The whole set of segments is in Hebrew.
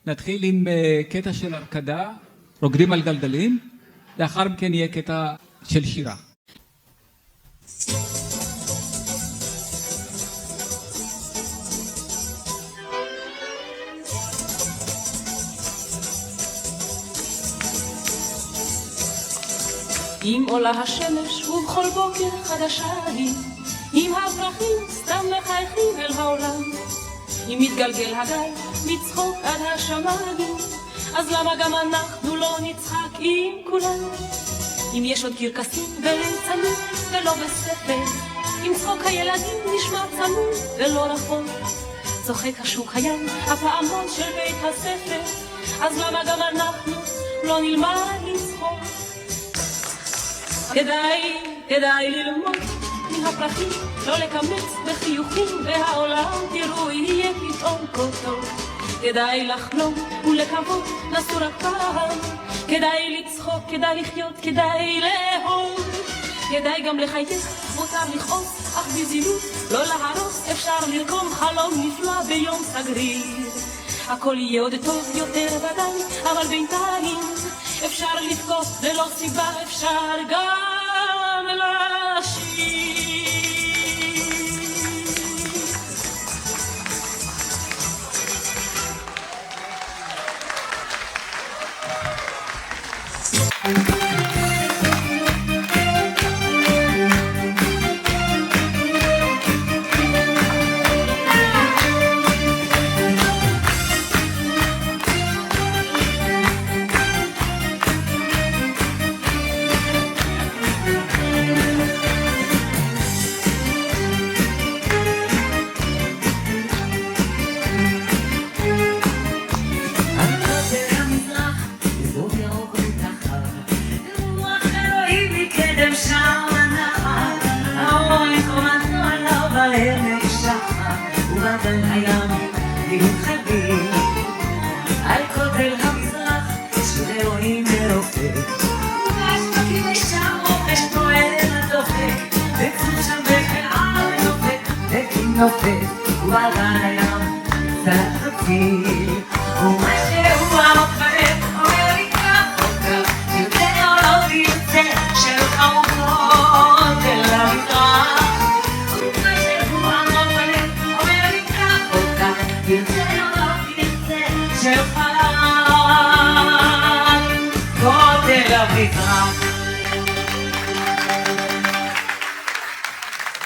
נתחיל עם קטע של הרקדה, רוקדים על גלגלים, לאחר מכן יהיה קטע של שירה. אם עולה השמש ובכל בוקר חדשה היא, אם הפרחים סתם מחייכים אל העולם, אם מתגלגל הגל מצחוק עד השמיים, אז למה גם אנחנו לא נצחק עם כולם? אם יש עוד קרקסים וליצנים ולא בספר, אם צחוק הילדים נשמע צמוד ולא רחוק, צוחק השוק הים, הפעמון של בית הספר, אז למה גם אנחנו לא נלמד לצחוק? כדאי ללמוד מן הפרחים, לא לקמץ בחיוכים, והעולם תראו יהיה פתאום כה טוב. כדאי לחלום ולקוות, נסו רק פעם, כדאי לצחוק, כדאי לחיות, כדאי לאהוב, כדאי גם לחייך, מותר לכעוס, אך בזילות לא להרוס, אפשר לרקום חלום נפלא ביום סגריר. הכל יהיה עוד טוב יותר ודאי, אבל בינתיים אפשר לבכות ללא סיבה, אפשר גם לשיר.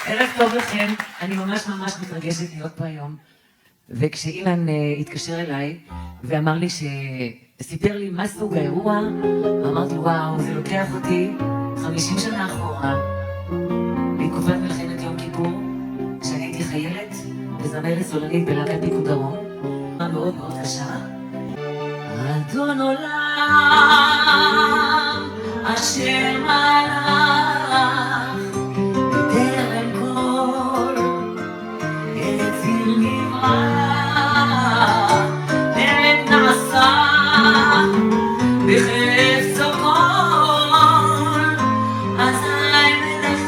ערב טוב לכם, אני ממש מתרגשת להיות פה היום, וכשאילן התקשר אליי ואמר לי סיפר לי מה סוג האירוע, אמרתי וואו, זה לוקח אותי 50 שנה אחורה, בתקופת מלחמת יום כיפור, כשאני הייתי חיילת וזמרת סולנית בלהקת פיקוד דרום, מאוד קשה. אדון עולם אשר מלך בטרם כל יציר נברא, באמת נעשה בחפצו כל, אזי מלך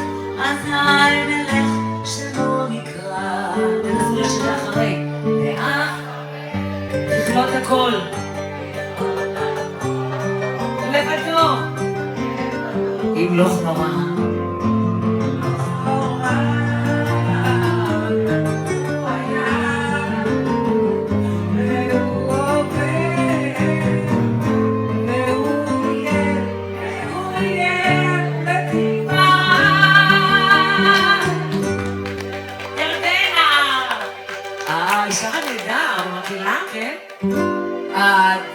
שלא נקרא. תנסו לשיר אחרי, תכלות הכל לבדו, אם לא נורא.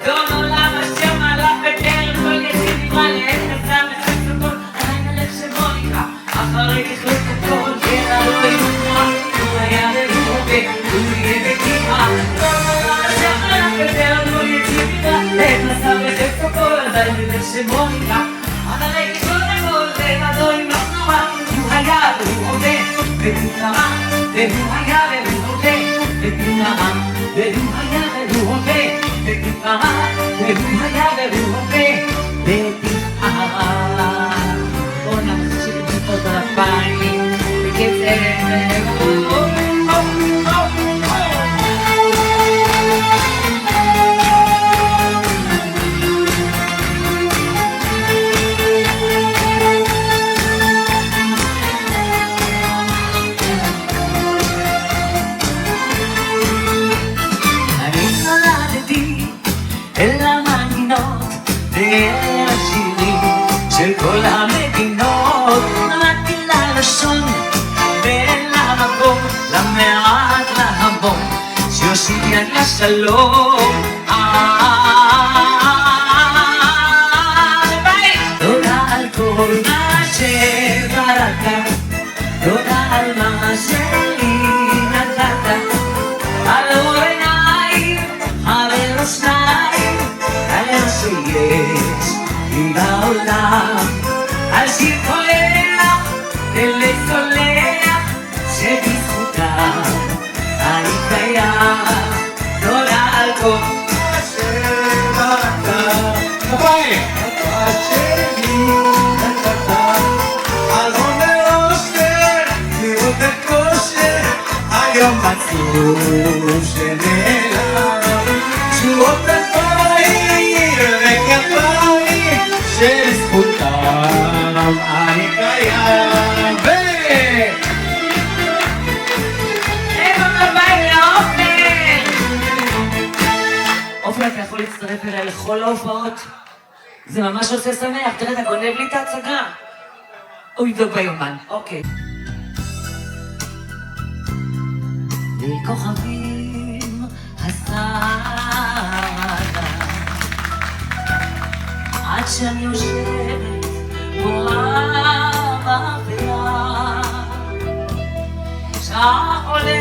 אדון עולם אשר מלך בטרם כל יציר נברא, לעת נעשה בחפצו כל, עדיין מלך שבו נקרא, אחרי ככלות הכל, ידע לא יוכרע, הוא היה והוא הווה, הוא יהיה ותקרא. אדון עולם אשר מלך בטרם כל יציר נברא, לעת נעשה בחפצו כל, עדיין מלך שבו נקרא, אחרי ככלות הכל, לבדו ימלוך נורא, הוא היה והוא הווה, והוא קרא, והוא היה והוא הווה, והוא קרא, והוא היה והוא הווה, ותפארה, והוא היה והוא הווה, ותפארה. בואו נמשיך את ציפות על הפיים, בקצב ואלה השירים של כל המדינות. נולדתי ללשון ואין לה מקום, למעט להמון שיושיט יד לשלום. תודה על כל מה שבראת, תודה על מה שלי נתת, על אור עיניים, חבר או שניים, על מה שיש לי בעולם, על שיר קולח ולסולח שבזכותם אני קיים. תודה על כל מה שבראת, שלי נתת, על עומר אושר, לראות את כושר, היום עצוב שנעלם, תשואות אלפיים וכפיים, שבזכותם אני קיים. עופר, אתה יכול להצטרף אליי לכל ההופעות? זה ממש עושה שמח, תראה, אתה גונב לי את ההצגה. הוא יבדוק ביומן, אוקיי. לכוכבים הסעדה, עד שאני יושבת בוהה באפלה, שעה חולפת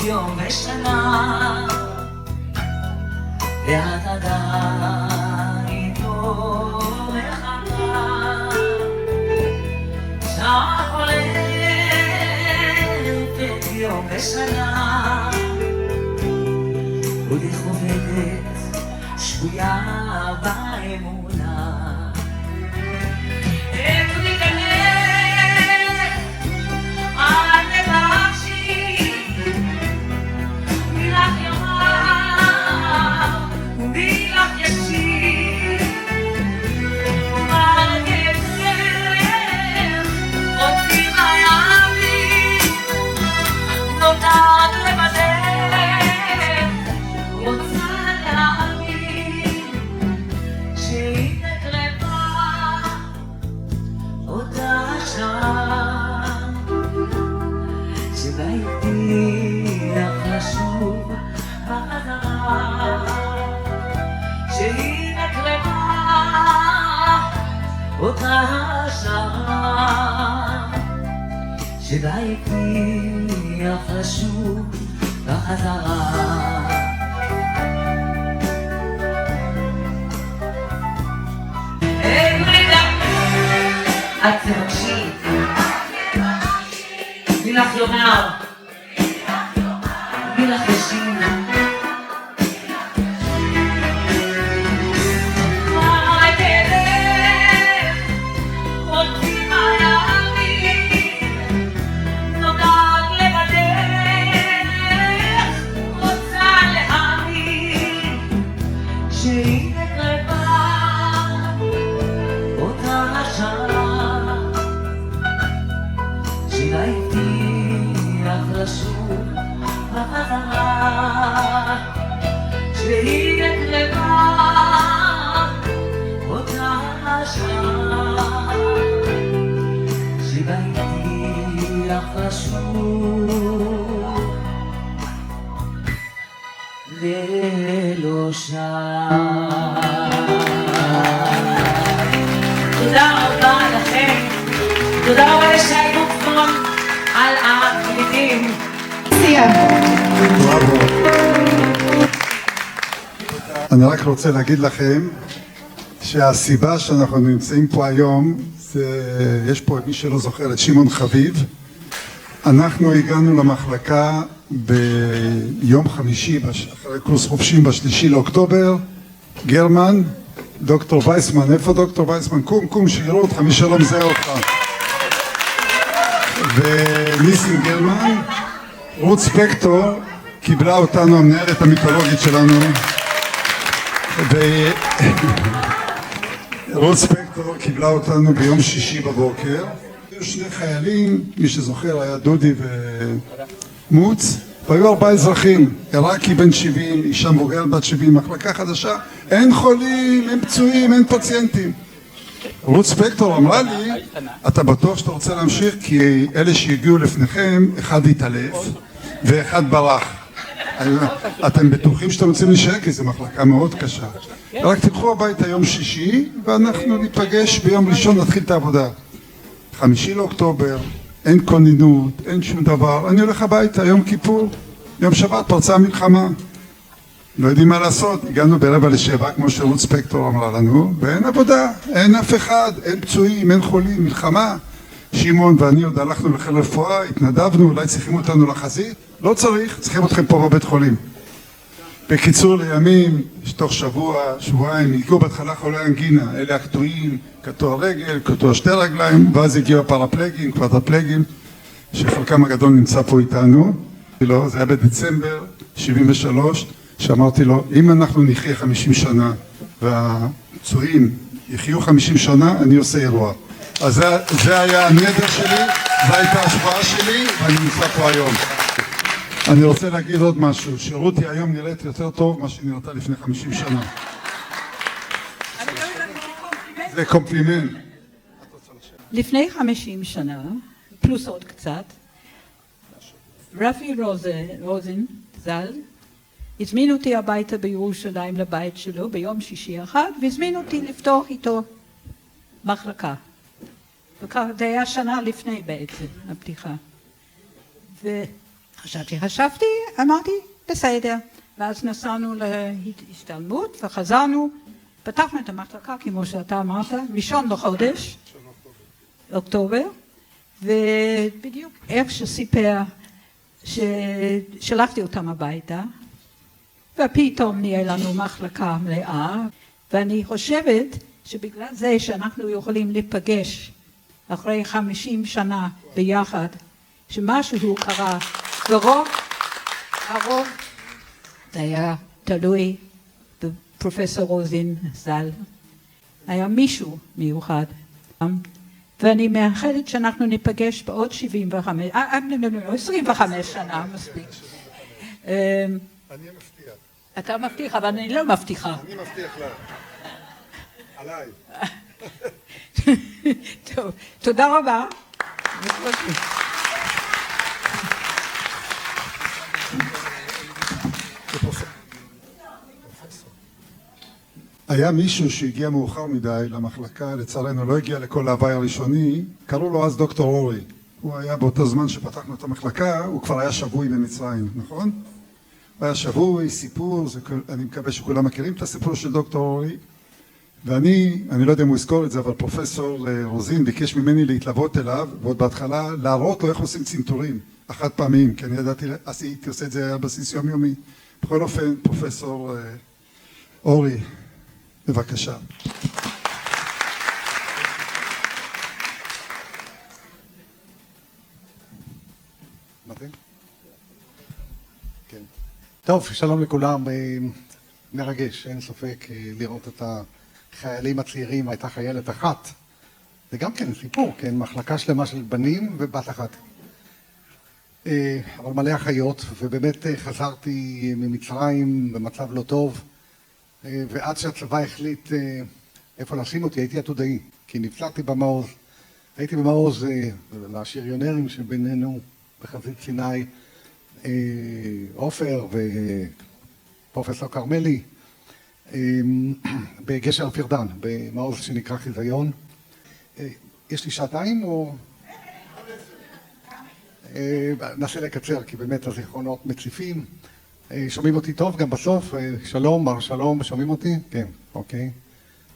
יום ושנה, ואת עדיין לא מחכה. שעה חולפת יום ושנה, עוד איך עובדת שבויה באמונה. איך ניכנס עד לבקשי מילך יומם ומילך ישיר, ומרגלך רודפים הימים, נותרת לבדך, רוצה להאמין שהיא נקרבה אותה שם, שבהבטיח לשוב בחזרה, שהיא נקרבה אותה שם, שבהבטיח לשוב בחזרה. את תבקשי, מילך יאמר, מילך ישיר, מרגלך רודפים הימים, נודעת לבדך, רוצה להאמין שהיא נקרבה אותה שם, שהבטיח לשוב בחזרה, שהיא נקרבה אותה שם, שהבטיח לשוב ולא שם. תודה רבה לכם, תודה רבה לשי בוקפון על הקלידים. אני רק רוצה להגיד לכם שהסיבה שאנחנו נמצאים פה היום זה, יש פה מי שלא זוכר את שמעון חביב. אנחנו הגענו למחלקה ביום חמישי אחרי קורס חופשים ב3 לאוקטובר. גרמן, דוקטור וייסמן, איפה דוקטור וייסמן? קום שיראו אותך, מי שלא מזהה אותך. וניסים גרמן, רות ספקטור קיבלה אותנו, המנהלת המיתולוגית שלנו, רות ספקטור קיבלה אותנו ביום שישי בבוקר. היו שני חיילים, מי שזוכר היה דודי ומוץ, והיו 4 אזרחים, עיראקי בן 70, אישה מבוגרת בת 70, מחלקה חדשה, אין חולים, אין פצועים, אין פציינטים. רות ספקטור אמרה לי, אתה בטוח שאתה רוצה להמשיך? כי אלה שהגיעו לפניכם, אחד התעלף ואחד ברח. אתם בטוחים שאתם רוצים להישאר? כי זו מחלקה מאוד קשה. רק תלכו הביתה יום שישי, ואנחנו ניפגש ביום ראשון, נתחיל את העבודה. 5 לאוקטובר, אין כוננות, אין שום דבר. אני הולך הביתה, יום כיפור, יום שבת, פרצה מלחמה. לא יודעים מה לעשות, הגענו ב6:45, כמו שרות ספקטור אמרה לנו, ואין עבודה, אין אף אחד, אין פצועים, אין חולים, מלחמה. שמעון ואני עוד הלכנו לחיל רפואה, התנדבנו, אולי צריכים אותנו לחזית, לא צריך, צריכים אתכם פה בבית חולים. בקיצור, לימים, תוך שבוע, שבועיים, הגיעו בהתחלה חולי אנגינה, אלה הקטועים, קטוע רגל, קטוע 2 רגליים, ואז הגיעו הפרפלגים, קוואדרפלגים, שחלקם הגדול נמצא פה איתנו. זה היה בדצמבר 73, שאמרתי לו, אם אנחנו נחיה 50 שנה, והפצועים יחיו 50 שנה, אני עושה אירוע. אז זה היה הנדר שלי, זו הייתה השבועה שלי, ואני נמצא פה היום. אני רוצה להגיד עוד משהו, שרותי היום נראית יותר טוב מה שנראתה לפני 50 שנה. זה קומפלימנט. לפני 50 שנה, פלוס עוד קצת, רפי רוזן, ז"ל, הזמין אותי הביתה בירושלים לבית שלו ביום שישי אחד, והזמין אותי לפתוח איתו מחלקה. זה היה שנה לפני בעצם, הפתיחה. חשבתי, אמרתי, בסדר. ואז נסענו להשתלמות וחזרנו, פתחנו את המחלקה, כמו שאתה אמרת, 1 לחודש, אוקטובר, ובדיוק איך שסיפר ששלחתי אותם הביתה, ופתאום נהיה לנו מחלקה מלאה, ואני חושבת שבגלל זה שאנחנו יכולים להיפגש אחרי 50 שנה ביחד, שמשהו קרה, הרוב זה היה תלוי בפרופסור רוזין ז"ל, היה מישהו מיוחד, ואני מאחלת שאנחנו ניפגש בעוד 25 שנה מספיק. אני מבטיח. אתה מבטיח, אבל אני לא מבטיחה. אני מבטיח לך. עליי. טוב, תודה רבה. היה מישהו שהגיע מאוחר מדי למחלקה, לצערנו לא הגיע לכל ההוואי הראשוני, קראו לו אז דוקטור אורי. הוא היה באותו זמן שפתחנו את המחלקה, הוא כבר היה שבוי במצרים, נכון? הוא היה שבוי, סיפור, אני מקווה שכולם מכירים את הסיפור של דוקטור אורי. ואני לא יודע אם הוא יזכור את זה, אבל פרופסור רוזין ביקש ממני להתלוות אליו, ועוד בהתחלה להראות לו איך עושים צנתורים, חד פעמיים, כי אני ידעתי, אז הייתי עושה את זה על בסיס יומיומי. בכל אופן, פרופסור אורי, בבקשה. כן. טוב, שלום לכולם, מרגש, אין ספק לראות את החיילים הצעירים, הייתה חיילת אחת, זה גם כן סיפור, כן, מחלקה שלמה של בנים ובת אחת. אבל מלא אחיות, ובאמת חזרתי ממצרים במצב לא טוב, ועד שהצבא החליט איפה לשים אותי, הייתי עתודאי, כי נפצעתי במעוז, הייתי במעוז לשריונרים שבינינו בחזית סיני, עופר ופרופסור קרמלי, בגשר פרדן, במעוז שנקרא חיזיון. יש לי שעתיים או... ננסה לקצר, כי באמת הזיכרונות מציפים. שומעים אותי טוב גם בסוף? שלום, מר שלום, שומעים אותי? כן, אוקיי.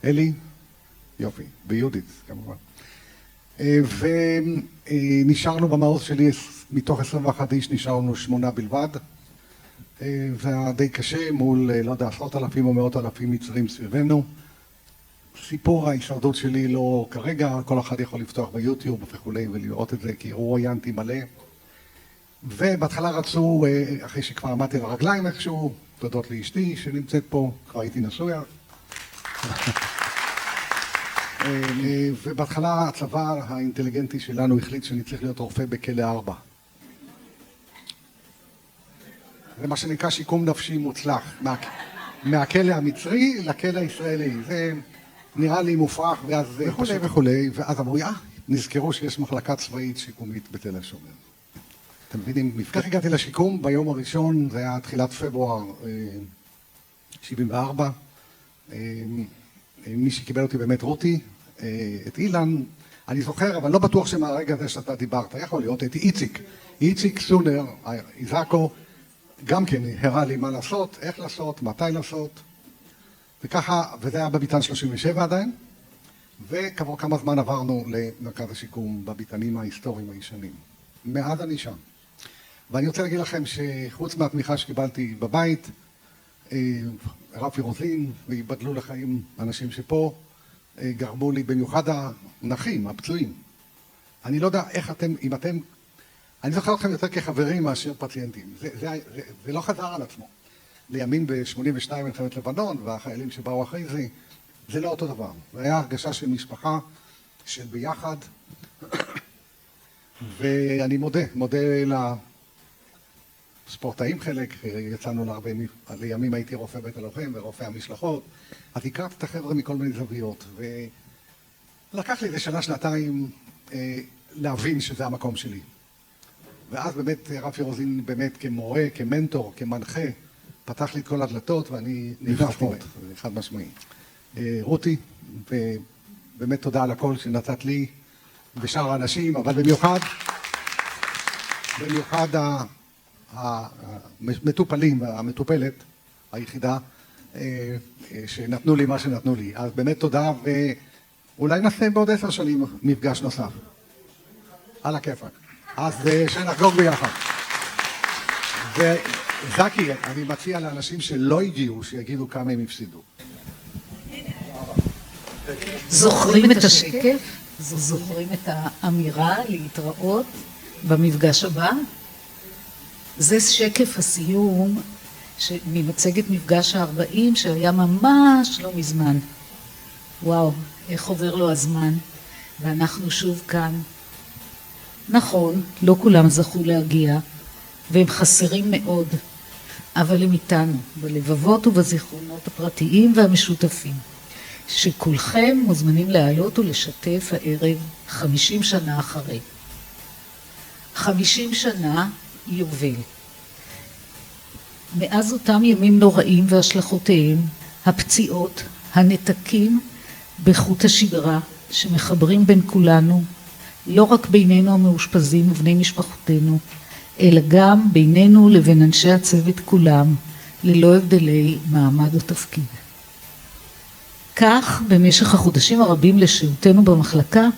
אלי? יופי, ביהודית כמובן. ונשארנו במעוז שלי, מתוך 21 איש נשארנו 8 בלבד. זה היה די קשה מול, לא יודע, 10,000 או 100,000 מצרים סביבנו. סיפור ההישרדות שלי לא כרגע, כל אחד יכול לפתוח ביוטיוב וכולי ולראות את זה, כי רואיינתי מלא. ובהתחלה רצו, אחרי שכבר עמדתי לרגליים איכשהו, תודות לאשתי שנמצאת פה, כבר הייתי נשויה. ובהתחלה הצבא האינטליגנטי שלנו החליט שאני צריך להיות רופא בכלא 4. זה מה שנקרא שיקום נפשי מוצלח. מהכלא המצרי לכלא הישראלי. זה נראה לי מופרך, ואז וכולי וכולי, ואז אמרו, נזכרו שיש מחלקה צבאית שיקומית בתל השומר. אתם מבינים, כך הגעתי לשיקום ביום הראשון, זה היה תחילת פברואר 74. מי שקיבל אותי באמת רותי, את אילן, אני זוכר, אבל לא בטוח שמהרגע הזה שאתה דיברת, יכול להיות, את איציק סונר, איזקו, גם כן הראה לי מה לעשות, איך לעשות, מתי לעשות, וככה, וזה היה בביתן 37 עדיין, וכעבור כמה זמן עברנו למרכז השיקום בביתנים ההיסטוריים הישנים. מאז אני שם. ואני רוצה להגיד לכם שחוץ מהתמיכה שקיבלתי בבית, רפי רוזין, ויבדלו לחיים אנשים שפה, גרמו לי במיוחד הנכים, הפצועים. אני לא יודע איך אתם, אם אתם, אני זוכר אתכם יותר כחברים מאשר פציינטים. זה לא חזר על עצמו. לימים ב-82 מלחמת לבנון, והחיילים שבאו אחרי זה לא אותו דבר. זה היה הרגשה של משפחה, של ביחד, ואני מודה לספורטאים חלק, יצאנו להרבה, לימים הייתי רופא בית הלוחם ורופא המשלחות, אז הכרתי את החבר'ה מכל מיני זוויות, ולקח לי איזה שנה-שנתיים להבין שזה המקום שלי. ואז באמת רפי רוזין באמת כמורה, כמנטור, כמנחה, פתח לי את כל הדלתות ואני נכנסתי בהם, זה חד משמעי. רותי, ובאמת תודה על הכל שנתת לי ושאר האנשים, אבל במיוחד המטופלים והמטופלת, היחידה, שנתנו לי מה שנתנו לי. אז באמת תודה, ואולי נעשה בעוד 10 שנים מפגש נוסף. על הכיפק. אז שנחגוג ביחד. וזקי, אני מציע לאנשים שלא הגיעו, שיגידו כמה הם הפסידו. זוכרים את השקף? זוכרים את האמירה להתראות במפגש הבא? זה שקף הסיום ממצגת מפגש ה-40 שהיה ממש לא מזמן. וואו, איך עובר לו הזמן, ואנחנו שוב כאן. נכון, לא כולם זכו להגיע, והם חסרים מאוד, אבל הם איתנו, בלבבות ובזיכרונות הפרטיים והמשותפים, שכולכם מוזמנים לעלות ולשתף הערב 50 שנה אחרי. 50 שנה יובל. מאז אותם ימים נוראים והשלכותיהם, הפציעות, הנתקים בחוט השגרה שמחברים בין כולנו, לא רק בינינו המאושפזים ובני משפחותינו, אלא גם בינינו לבין אנשי הצוות כולם, ללא הבדלי מעמד או תפקיד. כך, במשך החודשים הרבים לשהותנו במחלקה,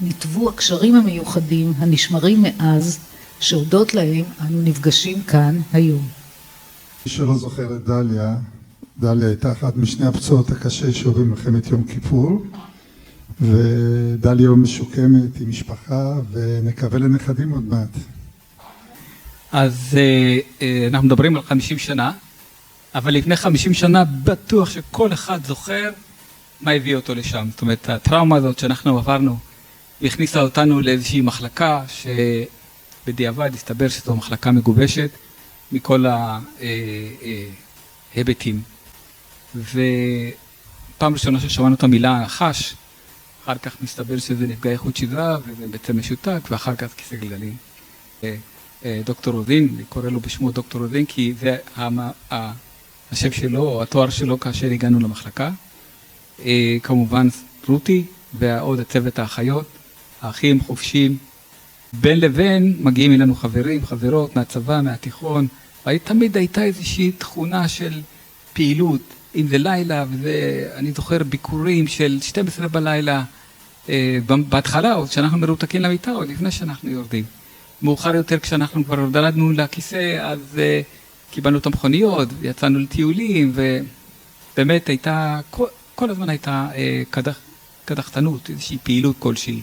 נטבו הקשרים המיוחדים הנשמרים מאז, שהודות להם אנו נפגשים כאן היום. מי שלא זוכר את דליה, דליה הייתה אחת משני הפצועות הקשה שהובילו במלחמת יום כיפור, ודליה היום משוקמת עם משפחה, ונקווה לנכדים עוד מעט. אז אנחנו מדברים על 50 שנה, אבל לפני 50 שנה בטוח שכל אחד זוכר מה הביא אותו לשם. זאת אומרת, הטראומה הזאת שאנחנו עברנו, הכניסה אותנו לאיזושהי מחלקה, שבדיעבד הסתבר שזו מחלקה מגובשת מכל ההיבטים. ופעם ראשונה ששמענו את המילה חש, אחר כך מסתבר שזה נפגעי חוט שדרה, וזה בעצם משותק, ואחר כך כיסא גלגלים. דוקטור רוזין, אני קורא לו בשמו דוקטור רוזין, כי זה השם שלו, או התואר שלו כאשר הגענו למחלקה. כמובן רותי, ועוד הצוות האחיות, האחים חופשים. בין לבין מגיעים אלינו חברים, חברות מהצבא, מהתיכון, ותמיד הייתה איזושהי תכונה של פעילות, אם זה לילה, ואני זוכר ביקורים של 12 בלילה, בהתחלה, עוד שאנחנו מרותקים למיטה, או לפני שאנחנו יורדים. מאוחר יותר כשאנחנו כבר דלדנו לכיסא, אז קיבלנו את המכוניות, יצאנו לטיולים, ובאמת הייתה, כל הזמן הייתה קדחתנות, איזושהי פעילות כלשהי.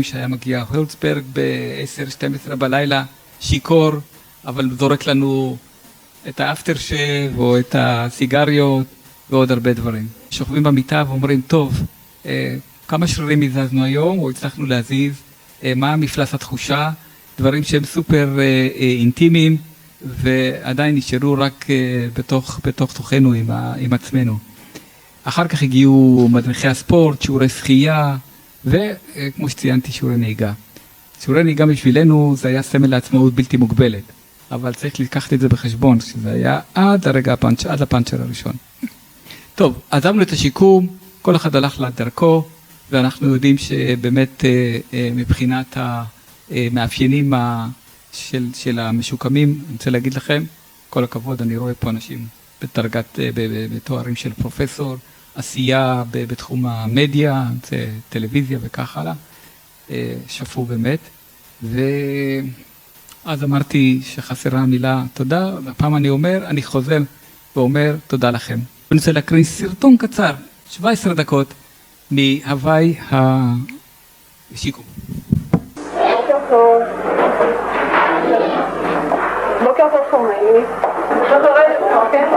שהיה מגיע הולצברג ב-10-12 בלילה, שיקור, אבל זורק לנו את האפטר שב, או את הסיגריות, ועוד הרבה דברים. שוכבים במיטה ואומרים, טוב, כמה שרירים הזזנו היום, או הצלחנו להזיז, מה מפלס התחושה, דברים שהם סופר אינטימיים, ועדיין נשארו רק בתוך תוכנו עם עצמנו. אחר כך הגיעו מדריכי הספורט, שיעורי שחייה, וכמו שציינתי, שיעורי נהיגה. שיעורי נהיגה בשבילנו זה היה סמל לעצמאות בלתי מוגבלת, אבל צריך לקחת את זה בחשבון, שזה היה עד לפאנצ'ר הראשון. טוב, עזבנו את השיקום, כל אחד הלך לדרכו, ואנחנו יודעים שבאמת מבחינת המאפיינים של המשוקמים, אני רוצה להגיד לכם, כל הכבוד, אני רואה פה אנשים בתוארים של פרופסור, עשייה בתחום המדיה, טלוויזיה וכך הלאה, שפו באמת, ואז אמרתי שחסרה המילה תודה, והפעם אני חוזר ואומר תודה לכם. אני רוצה להקריא סרטון קצר, 17 דקות, מהוואי השיקום. בוקר טוב. בוקר טוב פורמלי. אתה חרד, כן?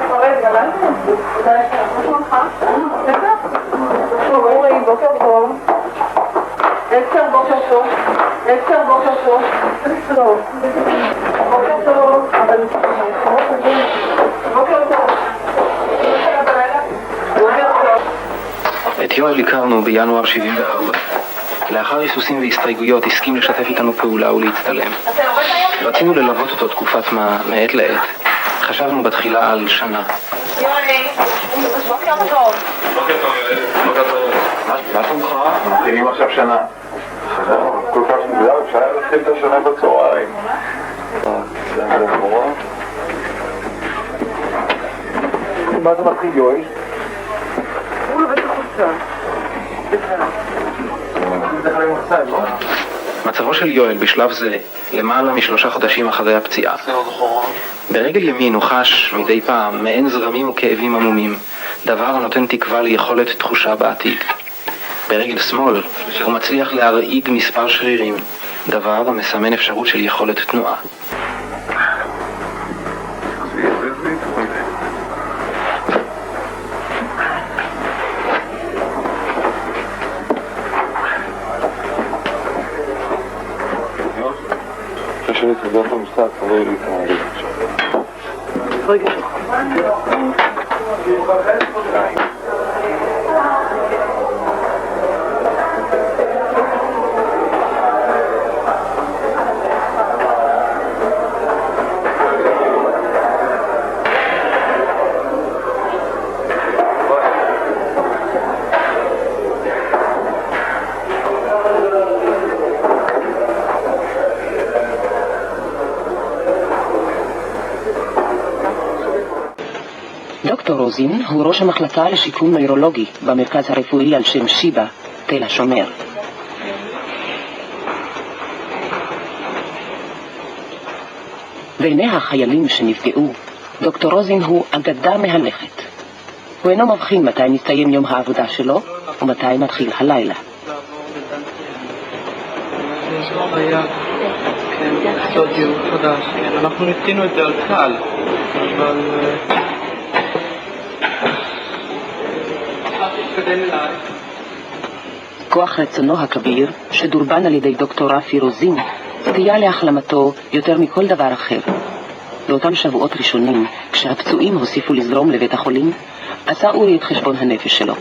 חרד, גללתם? מה שלומך? בטח. אורי, בוקר טוב. אסתר, בוקר טוב. אסתר, בוקר טוב. טוב. בוקר טוב. בוקר טוב. את יואל הכרנו בינואר 74. לאחר היסוסים והסתייגויות הסכים לשתף איתנו פעולה ולהצטלם. רצינו ללוות אותו תקופת מה מעת לעת. חשבנו בתחילה על שנה. יואלי, בוקר טוב. בוקר טוב. מה שלומך? מתחילים עכשיו שנה. כל כך מוזר, אפשר להתחיל את השנה בצהריים. זה נורא. מה זה מתחיל יואל? הוא לבית החוצה. מצבו של יואל בשלב זה למעלה מ3 חודשים אחרי הפציעה. ברגל ימין הוא חש מדי פעם מעין זרמים וכאבים עמומים, דבר הנותן תקווה ליכולת תחושה בעתיד. ברגל שמאל הוא מצליח להרעיד מספר שרירים, דבר המסמן אפשרות של יכולת תנועה. קשה להתמודד במשחק, אבל לא להתמודד עכשיו. רגע. דוקטור רוזין הוא ראש המחלקה לשיקום נוירולוגי במרכז הרפואי על שם שיבא, תל השומר. בעיני החיילים שנפגעו, דוקטור רוזין הוא אגדה מהלכת. הוא אינו מבחין מתי מסתיים יום העבודה שלו ומתי מתחיל הלילה. יש לא היה, כן, סטודיו חדש. אנחנו ניסינו את זה על קל, אבל... כוח רצונו הכביר, שדורבן על ידי דוקטור רפי רוזין, סייע להחלמתו יותר מכל דבר אחר. באותם שבועות ראשונים, כשהפצועים הוסיפו לזרום לבית החולים, עשה אורי את חשבון הנפש שלו.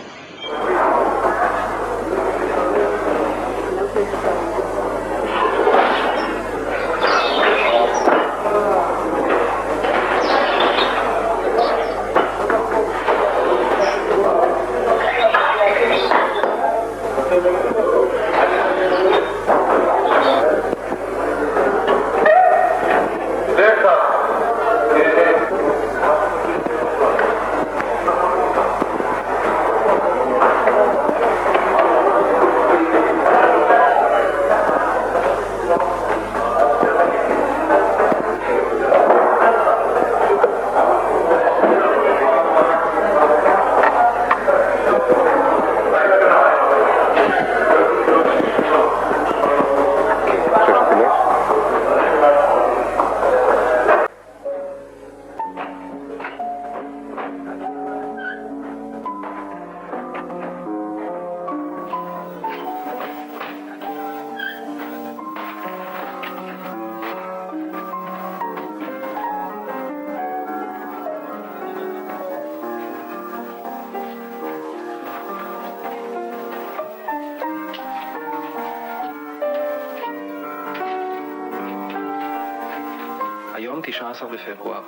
19 בפברואר.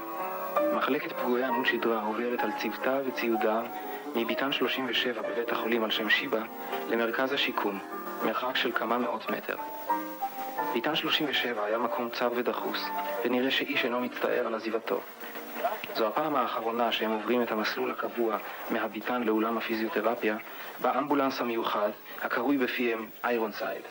מחלקת פגועי עמוד שדרה עוברת על צוותה וציודה מביתן 37 בבית החולים על שם שיבא למרכז השיקום, מרחק של כמה מאות מטר. ביתן 37 היה מקום צר ודחוס, ונראה שאיש אינו מצטער על עזיבתו. זו הפעם האחרונה שהם עוברים את המסלול הקבוע מהביתן לאולם הפיזיותרפיה, באמבולנס המיוחד, הקרוי בפיהם איירונסייד.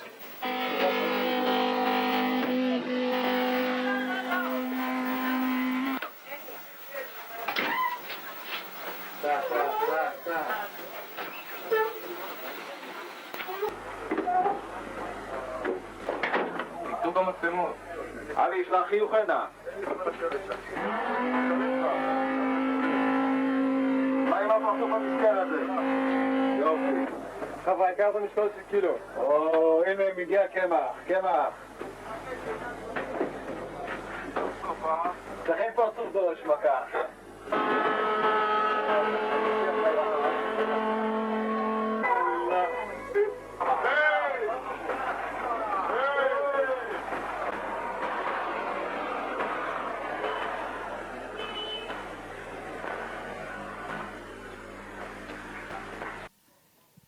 תקטו במצלמות. אבי, ישלח חיוך הנה. מה עם הפרצוף המסכן הזה? יופי. חבר'ה, העיקר זה משקול של קילו. או, הנה מגיע קמח. צריכים פרצוף דורש מכה.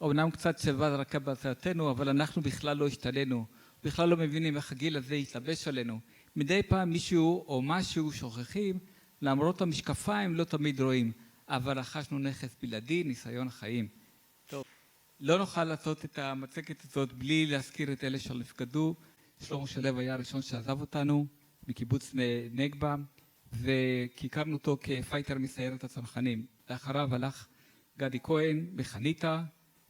אומנם קצת צבא רקע בהצעתנו, אבל אנחנו בכלל לא השתלנו, בכלל לא מבינים איך הגיל הזה יתלבש עלינו. מדי פעם מישהו או משהו שוכחים, למרות המשקפיים לא תמיד רואים, אבל רכשנו נכס בלעדי, ניסיון חיים. טוב, לא נוכל לעשות את המצגת הזאת בלי להזכיר את אלה שנפקדו. שלמה שלו היה הראשון שעזב אותנו מקיבוץ נגבה, וכיכרנו אותו כפייטר מסיירת הצנחנים. לאחריו הלך גדי כהן בחניתה,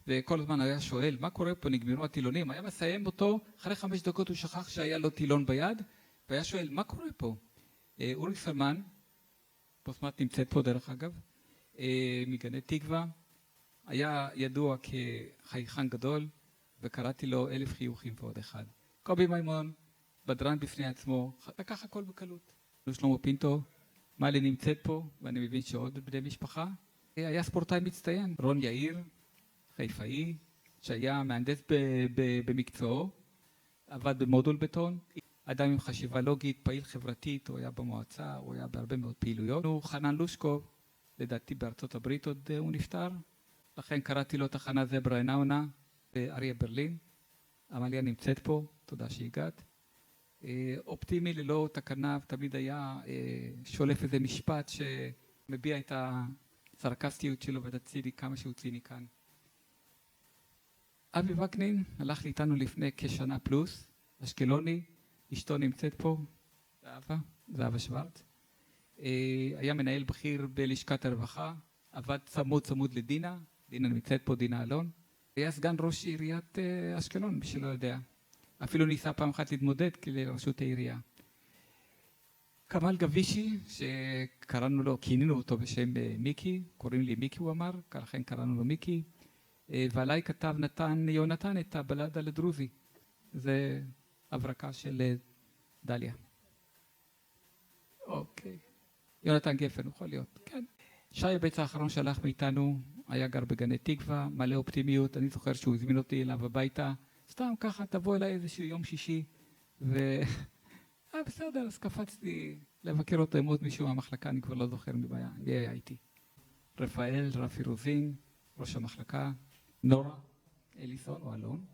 וכל הזמן היה שואל, מה קורה פה? נגמרו הטילונים. היה מסיים אותו, אחרי 5 דקות הוא שכח שהיה לו טילון ביד, והיה שואל, מה קורה פה? אורי סלמן, פוסמת נמצאת פה דרך אגב, מגני תקווה, היה ידוע כחייכן גדול, וקראתי לו 1000 חיוכים ועוד אחד. קובי מימון, בדרן בפני עצמו, לקח הכל בקלות. שלמה פינטו, מאלי נמצאת פה, ואני מבין שעוד בני משפחה. היה ספורטאי מצטיין, רון יאיר, חיפאי, שהיה מהנדס במקצועו, עבד במודול בטון, אדם עם חשיבה לוגית, פעיל חברתית, הוא היה במועצה, הוא היה בהרבה מאוד פעילויות. חנן לושקוב, לדעתי בארצות הברית עוד הוא נפטר, לכן קראתי לו תחנה זברה עינאונה באריה ברלין. עמליה נמצאת פה, תודה שהגעת. אופטימי ללא תקנה, תמיד היה שולף איזה משפט שמביע את הסרקסטיות שלו ואת הציני כמה שהוא ציני כאן. אבי וקנין הלך איתנו לפני כשנה פלוס, אשקלוני, אשתו נמצאת פה, זהבה שוורץ. היה מנהל בכיר בלשכת הרווחה, עבד צמוד לדינה, דינה נמצאת פה, דינה אלון. היה סגן ראש עיריית אשקלון, מי שלא יודע. אפילו ניסה פעם אחת להתמודד לראשות העירייה. כמאל גבישי, שקראנו לו, כינינו אותו בשם מיקי, קוראים לי מיקי הוא אמר, לכן קראנו לו מיקי. ועליי כתב יונתן את הבלדה לדרוזי. זה הברקה של דליה. אוקיי. יונתן גפן, יכול להיות, כן. שי הבץ האחרון שהלך מאיתנו, היה גר בגני תקווה, מלא אופטימיות, אני זוכר שהוא הזמין אותי אליו הביתה, סתם ככה, תבוא אליי איזשהו יום שישי, בסדר, אז קפצתי לבקר אותו עם עוד מישהו מהמחלקה, אני כבר לא זוכר מי היה איתי. רפאל, רפי רוזין, ראש המחלקה, נורה, אליסון או אלון,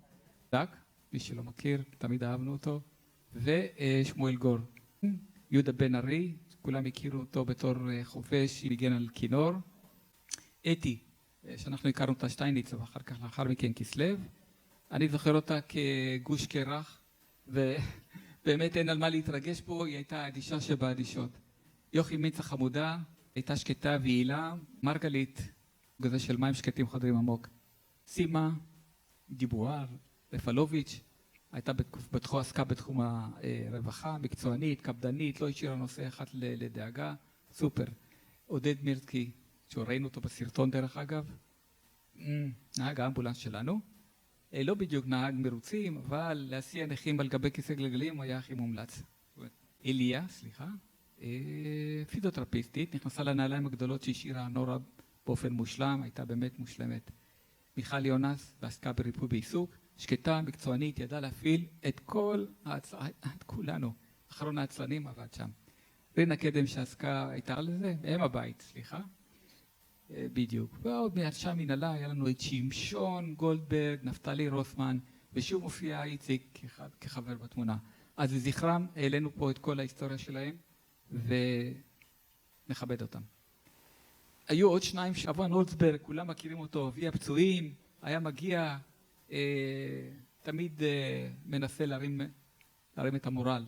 דק, מי שלא מכיר, תמיד אהבנו אותו, ושמואל גור. יהודה בן ארי, כולם הכירו אותו בתור חופש, מגן על כינור. אתי, שאנחנו הכרנו אותה שטייניץ, ואחר מכן כסלב. אני זוכר אותה כגוש קרח, ובאמת אין על מה להתרגש פה, היא הייתה האדישה שבאדישות. יוכי מיץ החמודה, הייתה שקטה ויעילה, מרגלית, גזה של מים שקטים חדרים עמוק. סימה, גיבואר, רפלוביץ', הייתה עסקה בתחום הרווחה, מקצוענית, קפדנית, לא השאירה נושא אחד לדאגה, סופר. עודד מירסקי, שראינו אותו בסרטון דרך אגב, נהג האמבולנס שלנו, לא בדיוק נהג מרוצים, אבל להסיע נכים על גבי כיסא גלגלים היה הכי מומלץ. אליה, פיזיותרפיסטית, נכנסה לנעליים הגדולות שהשאירה נורה באופן מושלם, הייתה באמת מושלמת. מיכל יונס, ועסקה בריפוי בעיסוק, שקטה, מקצוענית, ידעה להפעיל את כולנו. אחרון העצלנים עבד שם. רינה קדם שעסקה, הייתה לזה, אם הבית, סליחה. בדיוק. ועוד שם מנהלה היה לנו את שמשון, גולדברג, נפתלי רוסמן, ושוב מופיע איציק כחבר בתמונה. אז לזכרם, העלינו פה את כל ההיסטוריה שלהם, ונכבד אותם. היו עוד שניים, אברהם הולצברג, כולם מכירים אותו, אבי הפצועים, היה מגיע, תמיד מנסה להרים את המורל.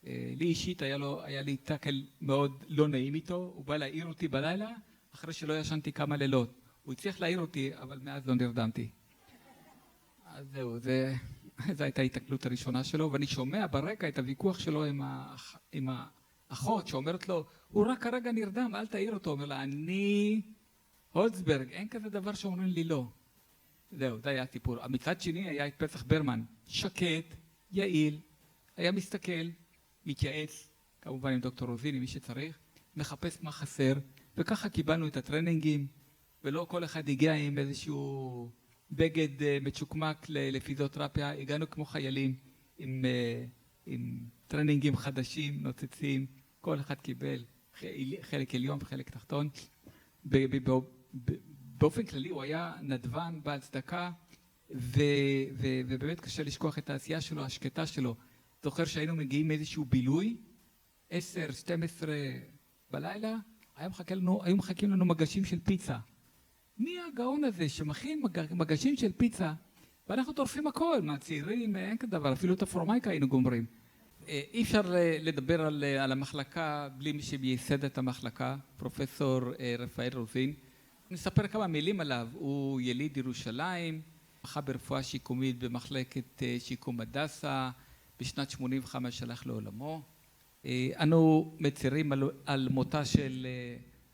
לי אישית היה לי טאקל מאוד לא נעים איתו, הוא בא להעיר אותי בלילה, אחרי שלא ישנתי כמה לילות. הוא הצליח להעיר אותי, אבל מאז לא נרדמתי. אז זהו, זו הייתה ההתקלות הראשונה שלו, ואני שומע ברקע את הוויכוח שלו עם האחות, שאומרת לו, הוא רק הרגע נרדם, אל תעיר אותו. אומר לה, אני הולצברג, אין כזה דבר שאומרים לי לא. זהו, זה היה הסיפור. מצד שני היה את פסח ברמן, שקט, יעיל, היה מסתכל, מתייעץ, כמובן עם דוקטור רוזין, עם מי שצריך, מחפש מה חסר, וככה קיבלנו את הטרנינגים, ולא כל אחד הגיע עם איזשהו בגד מצ'וקמק לפיזיותרפיה, הגענו כמו חיילים עם טרנינגים חדשים, נוצצים, כל אחד קיבל חלק עליון וחלק תחתון. באופן כללי הוא היה נדבן בעל צדקה, ובאמת קשה לשכוח את העשייה שלו, השקטה שלו. זוכר שהיינו מגיעים מאיזשהו בילוי, 10, 12 בלילה, היו מחכים לנו מגשים של פיצה. מי הגאון הזה שמכין מגשים של פיצה, ואנחנו טורפים הכל, מהצעירים, אין כדבר, אפילו את הפורמייקה היינו גומרים. אי אפשר לדבר על המחלקה בלי מי שמייסד את המחלקה, פרופסור רפאל רוזין. נספר כמה מילים עליו, הוא יליד ירושלים, מחה ברפואה שיקומית במחלקת שיקום הדסה, בשנת 85 הלך לעולמו. אנו מצרים על מותה של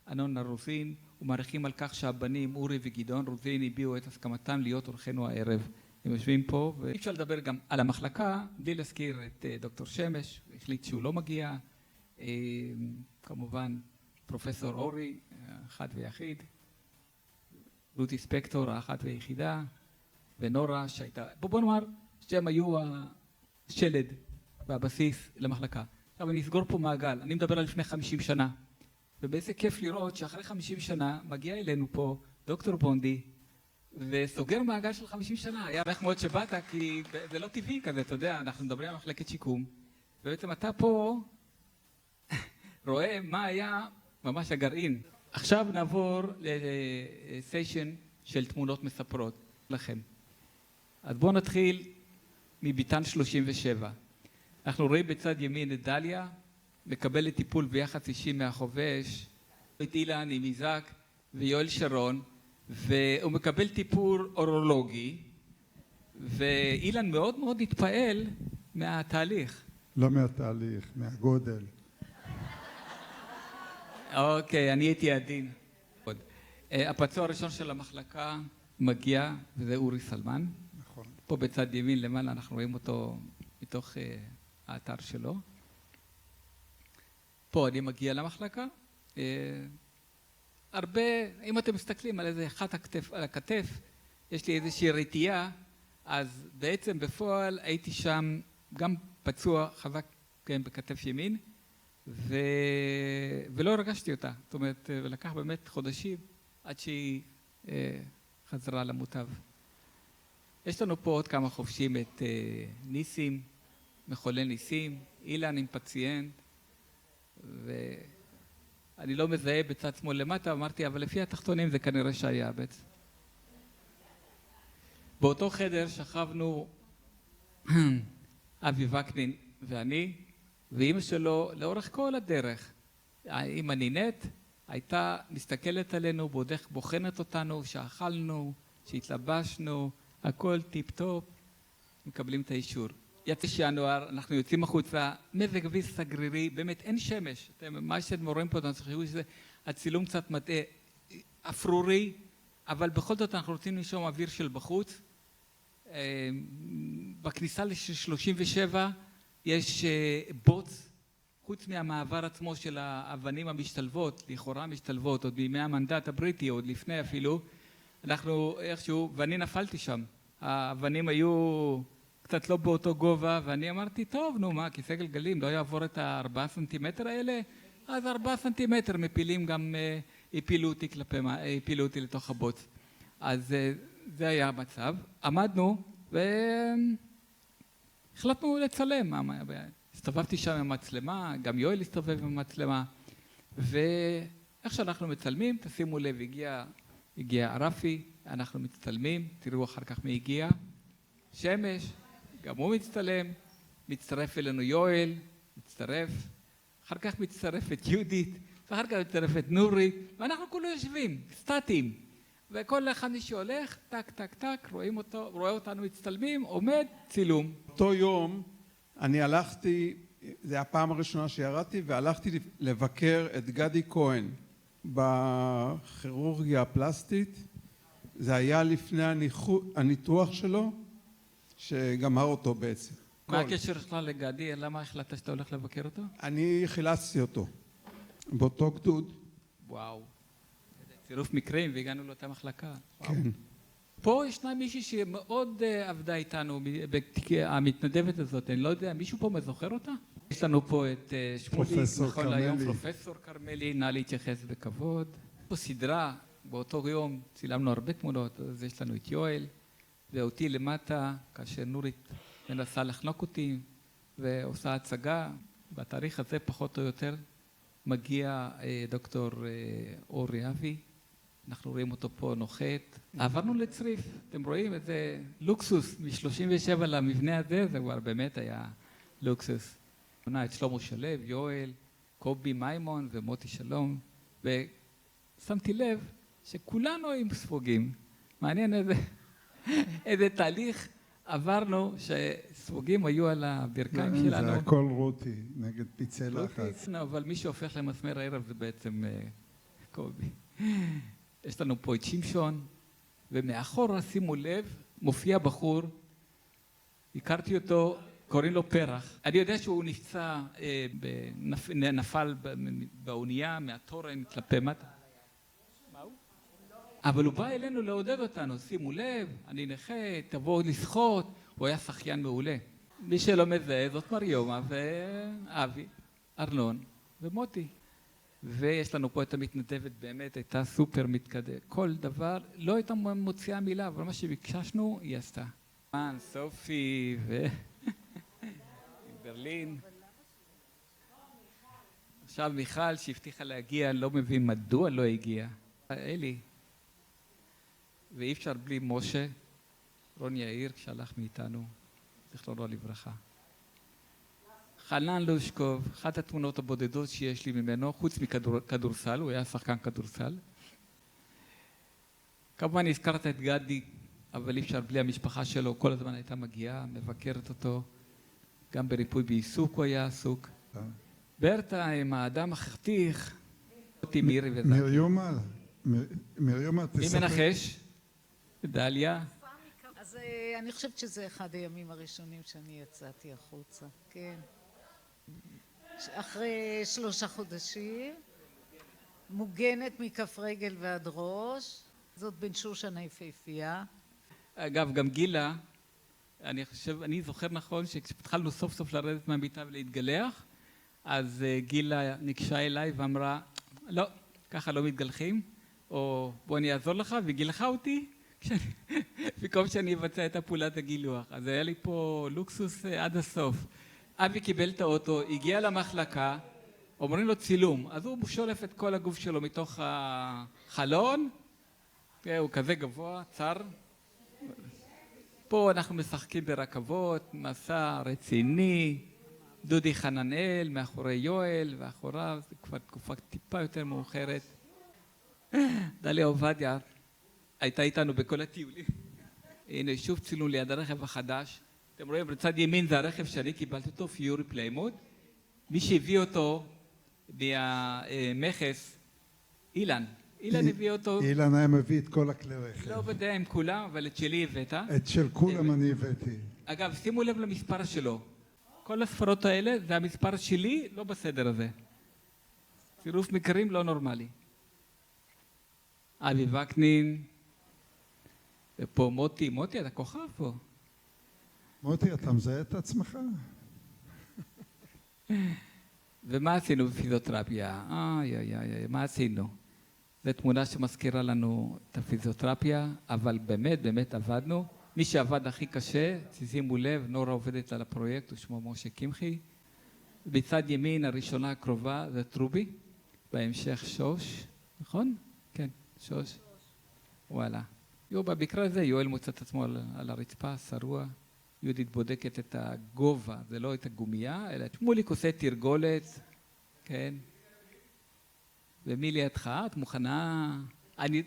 אנונה רוזין, ומעריכים על כך שהבנים אורי וגדעון רוזין הביעו את הסכמתם להיות אורחנו הערב. הם יושבים פה, ואי אפשר לדבר גם על המחלקה, בלי להזכיר את דוקטור שמש, החליט שהוא לא מגיע. כמובן, פרופסור אורי, אחד ויחיד, רותי ספקטור, האחת ויחידה, ונורה שהייתה, בוא נאמר שהם היו השלד והבסיס למחלקה. עכשיו אני אסגור פה מעגל, אני מדבר על לפני 50 שנה, ובאיזה כיף לראות שאחרי 50 שנה מגיע אלינו פה דוקטור בונדי, וסוגר מעגל של 50 שנה. היה איך מאוד שבאת, כי זה לא טבעי כזה, אתה יודע, אנחנו מדברים על מחלקת שיקום, ובעצם אתה פה רואה מה היה ממש הגרעין. עכשיו נעבור לסיישן של תמונות מספרות לכם. אז בואו נתחיל מביתן 37. אנחנו רואים בצד ימין את דליה, מקבלת טיפול ביחס אישי מהחובש, את אילן עם איזק ויואל שרון, והוא מקבל טיפול אורולוגי, ואילן מאוד מאוד התפעל מהתהליך. לא מהתהליך, מהגודל. אוקיי, אני הייתי עדין. הפצוע הראשון של המחלקה מגיע, וזה אורי סלמן. נכון. פה בצד ימין למעלה אנחנו רואים אותו מתוך האתר שלו. פה אני מגיע למחלקה. הרבה, אם אתם מסתכלים על איזה אחד על הכתף, יש לי איזושהי רתיעה, אז בעצם בפועל הייתי שם גם פצוע חזק בכתף ימין, ולא הרגשתי אותה. זאת אומרת, ולקח באמת חודשים עד שהיא חזרה למוטב. יש לנו פה עוד כמה חובשים, את ניסים, מחולל ניסים, אילן עם פציינט, ואני לא מזהה בצד שמאל למטה, אמרתי, אבל לפי התחתונים זה כנראה שהיה בעצם. באותו חדר שכבנו אבי וקנין ואני, ואמא שלו לאורך כל הדרך, אמא נינת, הייתה מסתכלת עלינו, בוחנת אותנו, שאכלנו, שהתלבשנו, הכל טיפ טופ, מקבלים את האישור. יצא שינואר, אנחנו יוצאים החוצה, מזג אוויר סגרירי, באמת אין שמש. מה שאתם רואים פה, אתם צריכים שזה הצילום קצת מטעה, אפרורי, אבל בכל זאת אנחנו רוצים לנשום אוויר של בחוץ. בכניסה ל-37 יש בוץ, חוץ מהמעבר עצמו של האבנים המשתלבות, לכאורה משתלבות, עוד בימי המנדט הבריטי, עוד לפני אפילו, אנחנו איכשהו, ואני נפלתי שם. האבנים היו קצת לא באותו גובה, ואני אמרתי, טוב, נו מה, כיסא גלגלים, לא יעבור את ה4 סנטימטר האלה, אז 4 סנטימטר מפילים גם, הפילו אותי לתוך הבוץ. אז זה היה המצב. עמדנו והחלטנו לצלם. הסתובבתי שם עם המצלמה, גם יואל הסתובב עם המצלמה. ואיך שאנחנו מצלמים, תשימו לב, הגיע רפי, אנחנו מצטלמים, תראו אחר כך מי הגיע. שמש, גם הוא מצטלם, מצטרף אלינו יואל, מצטרף. אחר כך מצטרפת יהודית, ואחר כך מצטרפת נורית, ואנחנו כולנו יושבים, סטטיים. וכל אחד שהולך, טק, טק, טק, רואה אותנו מצטלמים, עומד, צילום. אותו יום אני הלכתי, זה הפעם הראשונה שירדתי, והלכתי לבקר את גדי כהן בכירורגיה הפלסטית. זה היה לפני הניתוח שלו, שגמר אותו בעצם. מה הקשר שלך לגדי? למה החלטת שאתה הולך לבקר אותו? אני חילצתי אותו באותו גדוד. וואו, צירוף מקרים והגענו לאותה מחלקה. כן. פה ישנה מישהי שמאוד עבדה איתנו, המתנדבת הזאת, אני לא יודע, מישהו פה מזוכר אותה? יש לנו פה את שמולי, נכון להיום, פרופסור קרמלי, נא להתייחס בכבוד. פה סדרה, באותו יום צילמנו הרבה תמונות, אז יש לנו את יואל, ואותי למטה, כאשר נורית מנסה לחנוק אותי, ועושה הצגה, בתאריך הזה פחות או יותר מגיע דוקטור אורי אבי, אנחנו רואים אותו פה נוחת, עברנו לצריף, אתם רואים איזה לוקסוס מ-37 למבנה הזה, זה כבר באמת היה לוקסוס. עונה את שלמה שלו, יואל, קובי מימון ומוטי שלום, ושמתי לב שכולנו עם ספוגים, מעניין איזה תהליך עברנו שספוגים היו על הברכיים שלנו. זה הכל רותי, נגד פיצי לחץ. אבל מי שהופך למסמר הערב זה בעצם קובי. יש לנו פה את שמשון, ומאחור, שימו לב, מופיע בחור, הכרתי אותו, קוראים לו פרח. אני יודע שהוא נפצע, נפל באונייה מהתורן כלפי מטה. מה הוא? אבל הוא בא אלינו לעודד אותנו, שימו לב, אני נכה, תבואו לשחות, הוא היה שחיין מעולה. מי שלא מזהה, זאת מריומה ואבי, ארנון ומוטי. ויש לנו פה את המתנדבת, באמת הייתה סופר מתקדמת. כל דבר, לא הייתה מוציאה מילה, אבל מה שביקשנו, היא עשתה. סופי ברלין. עכשיו מיכל שהבטיחה להגיע, לא מבין מדוע לא הגיע. אלי. ואי אפשר בלי משה, רון יאיר, כשהלך מאיתנו, זכרונו לברכה. חנן לושקוב, אחת התמונות הבודדות שיש לי ממנו, חוץ מכדורסל, הוא היה שחקן כדורסל. כמובן הזכרת את גדי, אבל אי אפשר בלי המשפחה שלו, כל הזמן הייתה מגיעה, מבקרת אותו, גם בריפוי בעיסוק הוא היה עסוק. ברטה עם האדם החתיך, אותי מירי וזאתי. מריומה, מי מנחש? דליה. אז אני חושבת שזה אחד הימים הראשונים שאני יצאתי החוצה, כן. אחרי 3 חודשים, מוגנת מכף רגל ועד ראש, זאת בן שושן היפהפייה. אגב, גם גילה, אני זוכר נכון שכשהתחלנו סוף סוף לרדת מהמיטה ולהתגלח, אז גילה ניגשה אליי ואמרה, לא, ככה לא מתגלחים, או בוא אני אעזור לך, וגילחה אותי, במקום שאני אבצע את הפעולת הגילוח. אז היה לי פה לוקסוס עד הסוף. אבי קיבל את האוטו, הגיע למחלקה, אומרים לו צילום, אז הוא שולף את כל הגוף שלו מתוך החלון, הוא כזה גבוה, צר. פה אנחנו משחקים ברכבות, מסע רציני, דודי חננאל, מאחורי יואל, ואחוריו, זה כבר תקופה טיפה יותר מאוחרת. דליה עובדיה הייתה איתנו בכל הטיולים. הנה שוב צילום ליד הרכב החדש. אתם רואים, בצד ימין זה הרכב שאני קיבלתי אותו, פיורי פליימוד. מי שהביא אותו מהמכס, אילן. אילן הביא אותו. אילן היה מביא את כל הכלי רכב. לא יודע עם כולם, אבל את שלי הבאת. את של כולם אני הבאתי. אגב, שימו לב למספר שלו. כל הספרות האלה זה המספר שלי, לא בסדר הזה. צירוף מקרים לא נורמלי. אבי וקנין, ופה מוטי, מוטי אתה כוכב פה. מוטי, אתה מזהה את עצמך? ומה עשינו בפיזיותרפיה? מה עשינו? זו תמונה שמזכירה לנו את הפיזיותרפיה, אבל באמת עבדנו. מי שעבד הכי קשה, שימו לב, נורה עובדת על הפרויקט, הוא שמו משה קמחי. בצד ימין הראשונה הקרובה זה טרובי, בהמשך שוש, נכון? כן, שוש. וואלה. במקרה הזה יואל מוצא את עצמו על הרצפה, שרוע. יהודית בודקת את הגובה, זה לא את הגומייה, אלא מוליק עושה תרגולת, כן. ומי לידך? את מוכנה?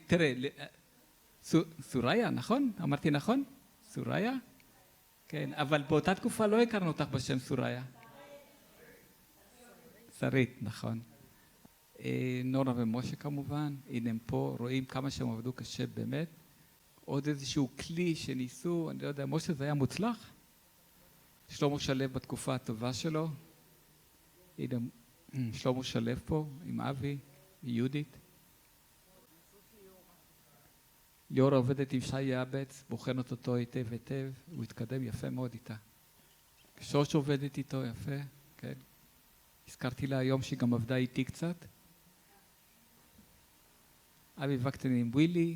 תראה, סוריה, נכון? אמרתי נכון? סוריה? כן, אבל באותה תקופה לא הכרנו אותך בשם סוריה. שרית, נכון. נורה ומשה כמובן, הנה הם פה, רואים כמה שהם עבדו קשה באמת. עוד איזשהו כלי שניסו, אני לא יודע, משה זה היה מוצלח? שלמה שלו בתקופה הטובה שלו. הנה, שלמה שלו פה עם אבי, יהודית. ליאורה עובדת עם שי יעבץ, בוחנת אותו היטב, הוא התקדם יפה מאוד איתה. שוש עובדת איתו יפה, כן. הזכרתי לה היום שהיא גם עבדה איתי קצת. אבי וקנין עם ווילי,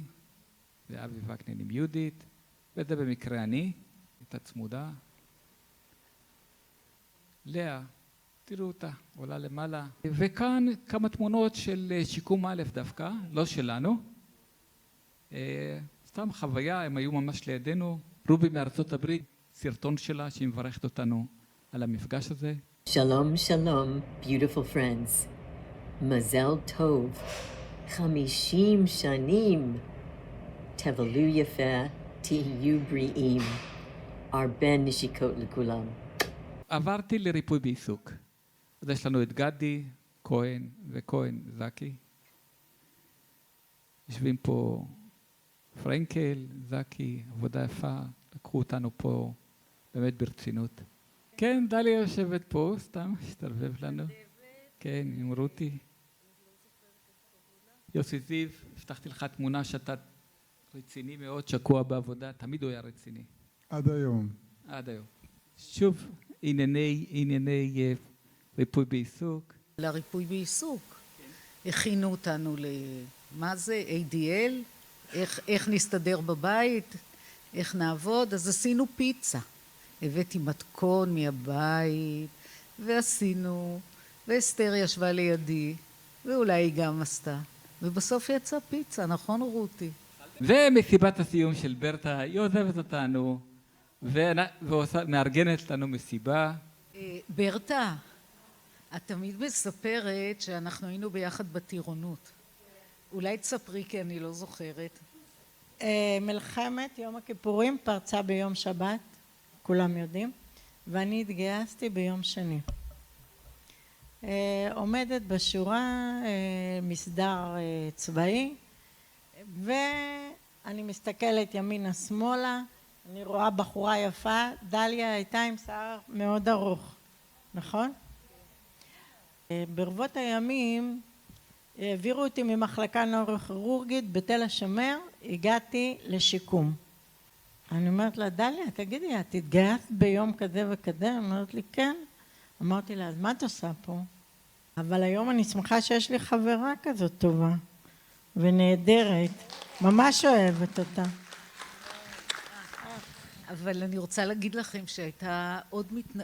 ואבי וקנין עם יהודית, וזה במקרה אני, הייתה צמודה. לאה, תראו אותה, עולה למעלה. וכאן כמה תמונות של שיקום א' דווקא, לא שלנו. סתם חוויה, הם היו ממש לידינו. רובי מארצות הברית, סרטון שלה שהיא מברכת אותנו על המפגש הזה. שלום, שלום, beautiful friends. מזל טוב. 50 שנים. תבלו יפה, תהיו בריאים. הרבה נשיקות לכולם. עברתי לריפוי בעיסוק. אז יש לנו את גדי, כהן וכהן זקי. יושבים פה פרנקל, זקי, עבודה יפה, לקחו אותנו פה באמת ברצינות. כן, דליה יושבת פה, סתם, השתרבב לנו. כן, עם רותי. יוסי זיו, הבטחתי לך תמונה שאתה רציני מאוד, שקוע בעבודה, תמיד הוא היה רציני. עד היום. עד היום. שוב, ענייני ריפוי בעיסוק. לריפוי בעיסוק. הכינו אותנו למה זה, ADL, איך נסתדר בבית, איך נעבוד, אז עשינו פיצה. הבאתי מתכון מהבית, ועשינו, ואסתר ישבה לידי, ואולי היא גם עשתה. ובסוף יצא פיצה, נכון רותי? ומסיבת הסיום של ברטה, היא עוזבת אותנו, ומארגנת לנו מסיבה. ברטה, את תמיד מספרת שאנחנו היינו ביחד בטירונות. אולי תספרי כי אני לא זוכרת. מלחמת יום הכיפורים פרצה ביום שבת, כולם יודעים, ואני התגייסתי ביום שני. עומדת בשורה מסדר צבאי, ואני מסתכלת ימינה שמאלה, אני רואה בחורה יפה, דליה הייתה עם שיער מאוד ארוך, נכון? ברבות הימים העבירו אותי ממחלקה נוירוכירורגית בתל השומר, הגעתי לשיקום. אני אומרת לה, דליה, תגידי, את התגייסת ביום כזה וכזה? אמרת לי, כן. אמרתי לה, אז מה את עושה פה? אבל היום אני שמחה שיש לי חברה כזאת טובה ונהדרת, ממש אוהבת אותה. אבל אני רוצה להגיד לכם שהייתה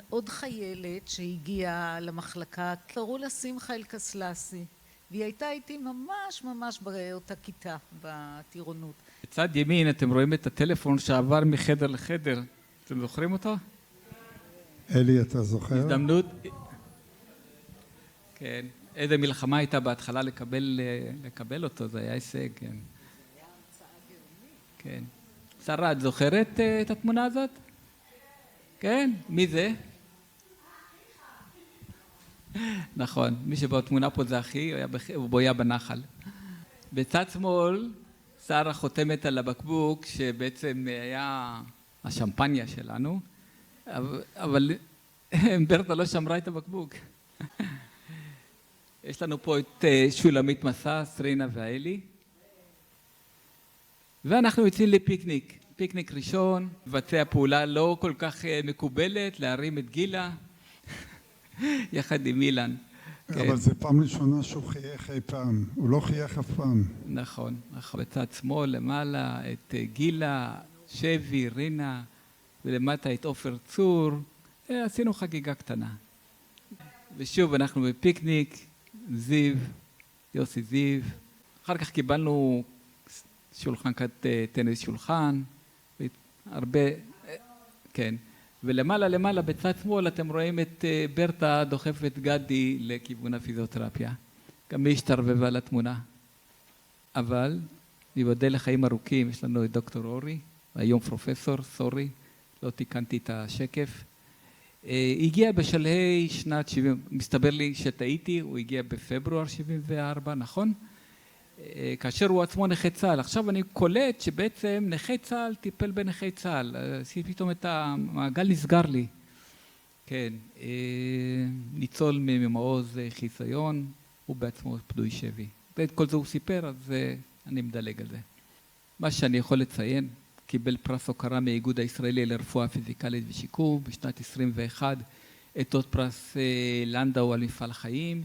עוד חיילת שהגיעה למחלקה, קראו לה שמחה אלקסלסי, והיא הייתה איתי ממש באותה כיתה בטירונות. בצד ימין אתם רואים את הטלפון שעבר מחדר לחדר, אתם זוכרים אותו? אלי, אתה זוכר? הזדמנות. כן, איזה מלחמה הייתה בהתחלה לקבל אותו, זה היה הישג, כן. כן. שרה, את זוכרת את התמונה הזאת? כן, מי זה? נכון, מי שבתמונה פה זה אחי, הוא בויה בנחל. בצד שמאל, שרה חותמת על הבקבוק, שבעצם היה השמפניה שלנו, אבל ברטה לא שמרה את הבקבוק. יש לנו פה את שולמית מסע, סרינה ואלי. ואנחנו יוצאים לפיקניק, פיקניק ראשון, מבצע פעולה לא כל כך מקובלת, להרים את גילה, יחד עם אילן. אבל זה פעם ראשונה שהוא חייך אי פעם, הוא לא חייך אף פעם. נכון, בצד שמאל למעלה את גילה, שבי, רינה, ולמטה את עופר צור, עשינו חגיגה קטנה. ושוב אנחנו בפיקניק, זיו, יוסי זיו, אחר כך קיבלנו שולחן טניס שולחן, הרבה, כן, ולמעלה בצד שמאל אתם רואים את ברטה דוחפת גדי לכיוון הפיזיותרפיה, גם היא השתרבבה לתמונה. אבל ייבדל לחיים ארוכים, יש לנו את דוקטור אורי, היום פרופסור, סורי, לא תיקנתי את השקף. הגיע בשלהי שנת 70, מסתבר לי שטעיתי, הוא הגיע בפברואר 74, נכון? כאשר הוא עצמו נכה צה"ל. עכשיו אני קולט שבעצם נכה צה"ל טיפל בנכה צה"ל. פתאום את המעגל נסגר לי. כן, ניצול ממעוז חיסיון, הוא בעצמו פדוי שבי. ואת כל זה הוא סיפר, אז אני מדלג על זה. מה שאני יכול לציין, קיבל פרס הוקרה מהאיגוד הישראלי לרפואה פיזיקלית ושיקום, בשנת 21, את עוד פרס לנדאו על מפעל חיים,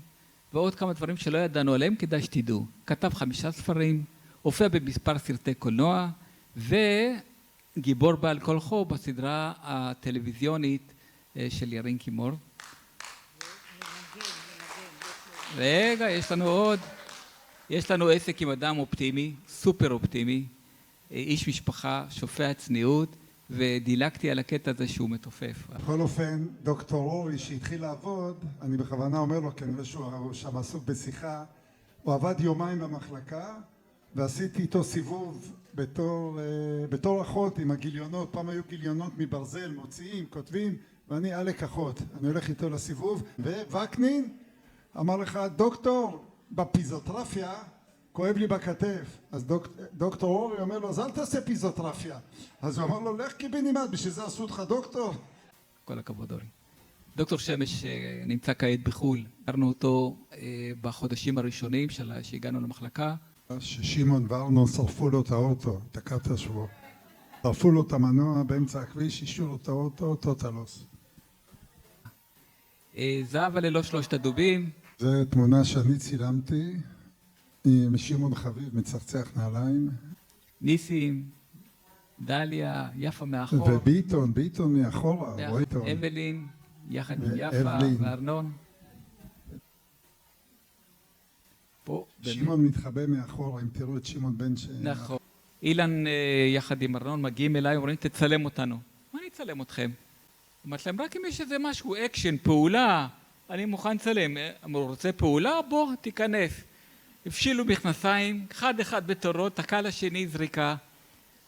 ועוד כמה דברים שלא ידענו עליהם, כדאי שתדעו. כתב 5 ספרים, הופיע במספר סרטי קולנוע, וגיבור בעל כורחו בסדרה הטלוויזיונית של ירין קימור. רגע, יש לנו עסק עם אדם אופטימי, סופר אופטימי, איש משפחה, שופע צניעות, ודילגתי על הקטע הזה שהוא מתופף. בכל אופן, דוקטור אורי שהתחיל לעבוד, אני בכוונה אומר לו, כנראה שהוא שם עסוק בשיחה, הוא עבד יומיים במחלקה, ועשיתי איתו סיבוב בתור אחות עם הגיליונות, פעם היו גיליונות מברזל, מוציאים, כותבים, ואני עלק אחות, אני הולך איתו לסיבוב, ווקנין אמר לך, דוקטור, בפיזיותרפיה, כואב לי בכתף. אז דוקטור אורי אומר לו, אז אל תעשה פיזיותרפיה. אז הוא אמר לו, לך קיבינימט, בשביל זה עשו אותך דוקטור. כל הכבוד אורי. דוקטור שמש נמצא כעת בחול. הכרנו אותו בחודשים הראשונים שהגענו למחלקה. ששימון וארנו שרפו לו את האוטו, תקעת שבוע. שרפו לו את המנוע באמצע הכביש, אישו לו את האוטו, אותו תלוס. זהבה ללא 3 הדובים. זו תמונה שאני צילמתי. משימון חביב, מצחצח נעליים. ניסים, דליה, יפה מאחור. וביטון מאחורה, אבלין, יחד עם יפה וארנון. שימון מתחבא מאחורה, אם תראו את שימון בן ש... נכון. אילן יחד עם ארנון מגיעים אליי, אומרים, תצלם אותנו. מה אני אצלם אתכם? אמרתי להם, רק אם יש איזה משהו, אקשן, פעולה, אני מוכן לצלם. אמרו, רוצה פעולה? בוא, תיכנס. הפשילו מכנסיים, אחד בתורו, תקע לשני זריקה,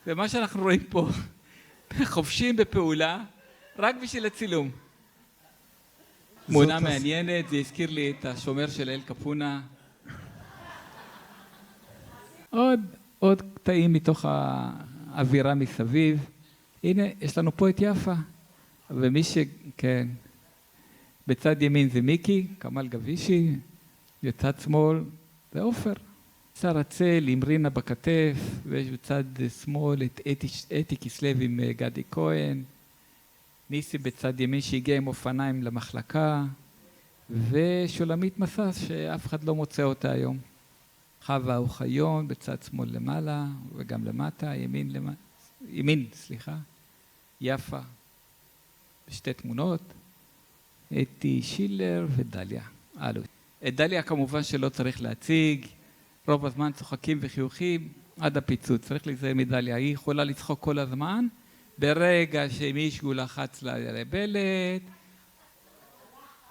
ומה שאנחנו רואים פה, חופשים בפעולה, רק בשביל הצילום. תמונה מעניינת, זה הזכיר לי את השומר של אל קפונה. עוד קטעים מתוך האווירה מסביב. הנה, יש לנו פה את יפה, ומי כן, בצד ימין זה מיקי, כמאל גבישי, בצד שמאל, זה עופר. שר הצל עם רינה בכתף, ויש בצד שמאל את אתי כסלב עם גדי כהן, ניסי בצד ימין שהגיע עם אופניים למחלקה, ושולמית מסס שאף אחד לא מוצא אותה היום. חווה אוחיון בצד שמאל למעלה, וגם למטה, ימין, יפה, בשתי תמונות, אתי שילר ודליה. את דליה כמובן שלא צריך להציג, רוב הזמן צוחקים וחיוכים עד הפיצוץ, צריך להיזהר מדליה, היא יכולה לצחוק כל הזמן, ברגע שמישהו לחץ לה לבלת.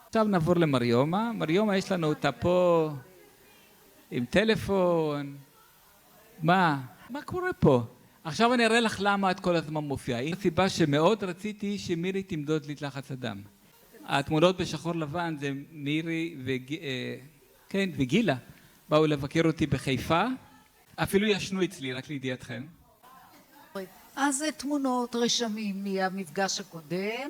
עכשיו נעבור למריומה, מריומה יש לנו אותה פה עם טלפון, מה קורה פה? עכשיו אני אראה לך למה את כל הזמן מופיעה, היא הסיבה שמאוד רציתי שמירי תמדוד לי את לחץ הדם. התמונות בשחור לבן זה מירי וגילה, באו לבקר אותי בחיפה, אפילו ישנו אצלי, רק לידיעתכם. אז זה תמונות רשמים מהמפגש הקודם,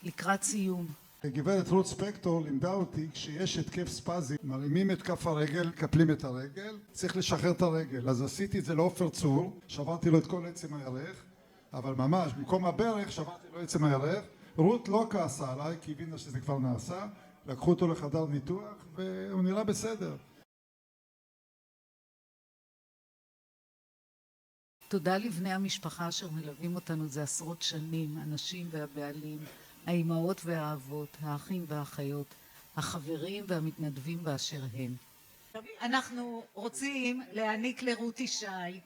לקראת סיום. גברת רות ספקטור לימדה אותי, כשיש התקף ספזי, מרימים את כף הרגל, קפלים את הרגל, צריך לשחרר את הרגל. אז עשיתי את זה לעופר צור, שברתי לו את כל עצם הירך, אבל ממש, במקום הברך שברתי לו עצם הירך, רות לא כעסה עליי, כי הבינה שזה כבר נעשה, לקחו אותו לחדר ניתוח והוא נראה בסדר. תודה לבני המשפחה אשר מלווים אותנו זה עשרות שנים, הנשים והבעלים, האימהות והאבות, האחים והאחיות, החברים והמתנדבים באשר הם. אנחנו רוצים להעניק לרותי שי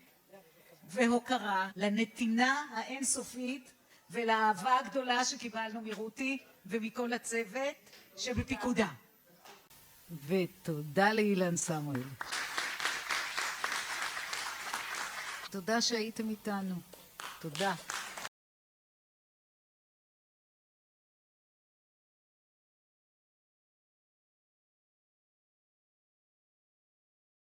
והוקרה לנתינה האינסופית ולאהבה הגדולה שקיבלנו מרותי ומכל הצוות שבפיקודה. ותודה לאילן סמואל. תודה שהייתם איתנו. תודה.